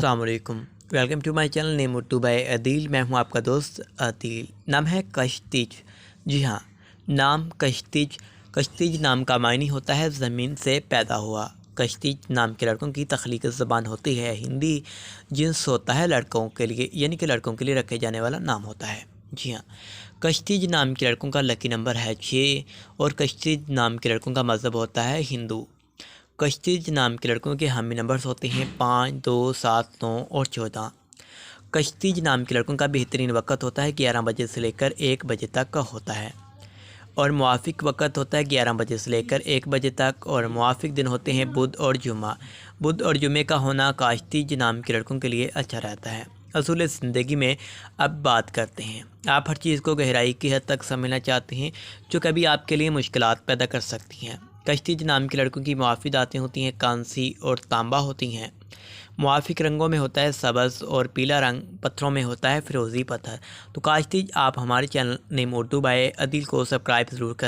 अस्सलाम वालेकुम। Welcome to my channel name Urdu by Adeel. मैं हूं आपका दोस्त अदील। नाम है कश्तीज। जी हाँ, नाम कश्तीज। कश्तीज नाम का मायने होता है ज़मीन से पैदा हुआ। कश्तीज नाम के लड़कों की तख्लीकी ज़बान होती है हिंदी। जिन्स होता है लड़कों के लिए, यानी कि लड़कों के लिए रखे जाने वाला नाम होता है। जी हाँ, कश्तीज नाम के लड़कों का लकी नंबर है 6 और कश्तीज नाम के लड़कों का मज़हब होता है हिंदू। कश्तीज नाम के लड़कों के हामी नंबर्स होते हैं 5, 2, 7, 9 और 14। कश्तीज नाम के लड़कों का बेहतरीन वक़्त होता है 11 बजे से लेकर 1 बजे तक का होता है और मुआफ़िक वक़्त होता है 11 बजे से लेकर 1 बजे तक और मुआफ़िक दिन होते हैं बुध और जुमा। बुध और जुमे का होना कश्तीज नाम के लड़कों के लिए अच्छा रहता है। असूल ज़िंदगी में अब बात करते हैं। आप हर चीज़ को गहराई की हद तक समझना चाहते हैं जो कभी आपके लिए मुश्किलात पैदा कर सकती हैं। कश्तीज नाम के लड़कों की मुआफ़ी दातें होती हैं कांसी और तांबा होती हैं। मुआफ़िक रंगों में होता है सब्ज़ और पीला रंग, पत्थरों में होता है फ़िरोज़ी पत्थर। तो कश्तीज आप हमारे channel name Urdu by Adeel को सब्सक्राइब ज़रूर करें।